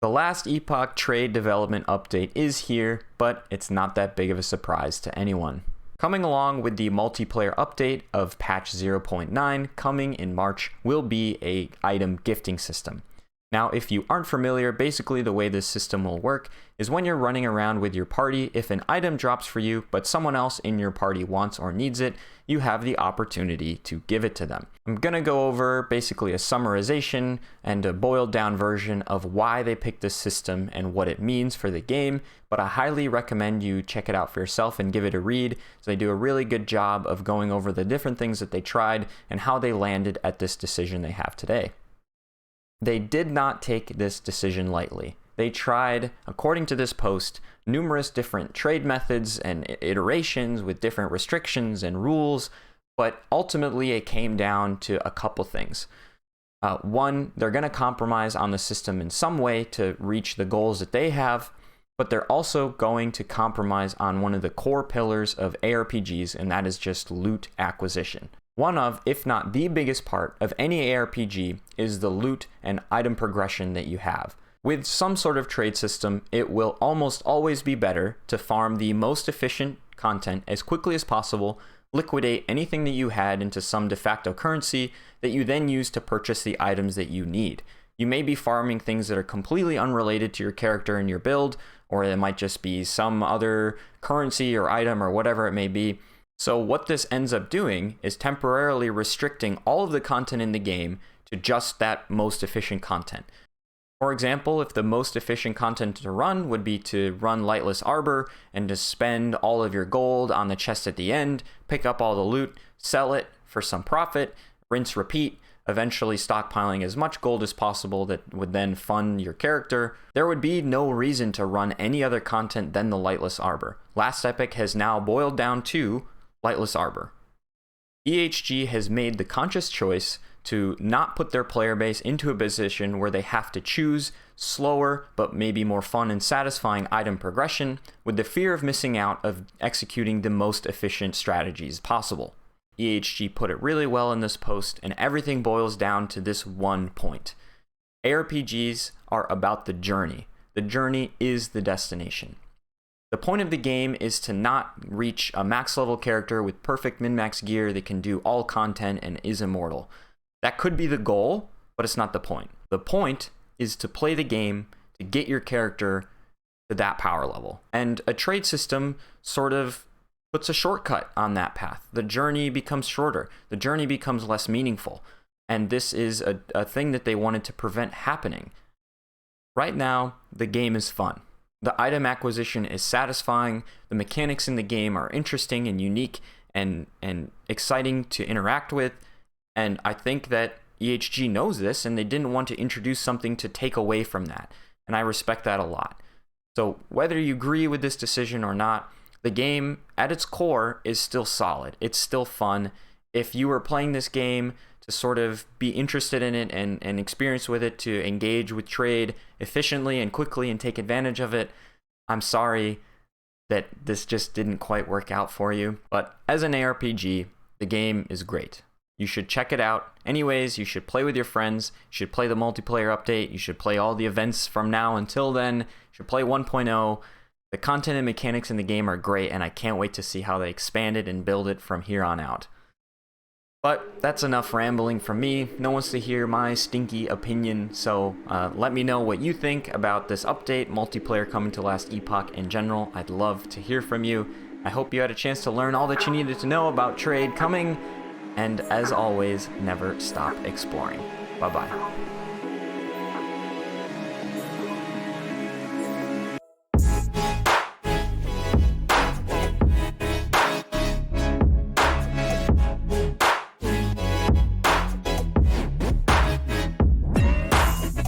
The Last Epoch trade development update is here, but it's not that big of a surprise to anyone. Coming along with the multiplayer update of patch 0.9 coming in March will be a item gifting system. Now, if you aren't familiar, basically the way this system will work is when you're running around with your party, if an item drops for you, but someone else in your party wants or needs it, you have the opportunity to give it to them. I'm going to go over basically a summarization and a boiled down version of why they picked this system and what it means for the game, but I highly recommend you check it out for yourself and give it a read. So they do a really good job of going over the different things that they tried and how they landed at this decision they have today. They did not take this decision lightly. They tried, according to this post, numerous different trade methods and iterations with different restrictions and rules, but ultimately it came down to a couple things. One, they're going to compromise on the system in some way to reach the goals that they have, but they're also going to compromise on one of the core pillars of ARPGs, and that is just loot acquisition. One of, if not the biggest part of any ARPG is the loot and item progression that you have. With some sort of trade system, it will almost always be better to farm the most efficient content as quickly as possible, liquidate anything that you had into some de facto currency that you then use to purchase the items that you need. You may be farming things that are completely unrelated to your character and your build, or it might just be some other currency or item or whatever it may be. So what this ends up doing is temporarily restricting all of the content in the game to just that most efficient content. For example, if the most efficient content to run would be to run Lightless Arbor and to spend all of your gold on the chest at the end, pick up all the loot, sell it for some profit, rinse, repeat, eventually stockpiling as much gold as possible that would then fund your character, there would be no reason to run any other content than the Lightless Arbor. Last Epoch has now boiled down to Lightless Arbor. EHG has made the conscious choice to not put their player base into a position where they have to choose slower but maybe more fun and satisfying item progression with the fear of missing out of executing the most efficient strategies possible. EHG put it really well in this post, and everything boils down to this one point. ARPGs are about the journey. The journey is the destination. The point of the game is to not reach a max level character with perfect min-max gear that can do all content and is immortal. That could be the goal, but it's not the point. The point is to play the game to get your character to that power level. And a trade system sort of puts a shortcut on that path. The journey becomes shorter. The journey becomes less meaningful. And this is a thing that they wanted to prevent happening. Right now, the game is fun. The item acquisition is satisfying, the mechanics in the game are interesting and unique and exciting to interact with, and I think that EHG knows this and they didn't want to introduce something to take away from that, and I respect that a lot. So whether you agree with this decision or not, the game at its core is still solid. It's still fun. If you were playing this game to sort of be interested in it and experience with it, to engage with trade efficiently and quickly and take advantage of it, I'm sorry that this just didn't quite work out for you. But as an ARPG, the game is great. You should check it out. Anyways, you should play with your friends. You should play the multiplayer update. You should play all the events from now until then. You should play 1.0. The content and mechanics in the game are great, and I can't wait to see how they expand it and build it from here on out. But that's enough rambling from me. No one wants to hear my stinky opinion, so let me know what you think about this update, multiplayer coming to Last Epoch in general. I'd love to hear from you. I hope you had a chance to learn all that you needed to know about trade coming, and as always, never stop exploring. Bye-bye.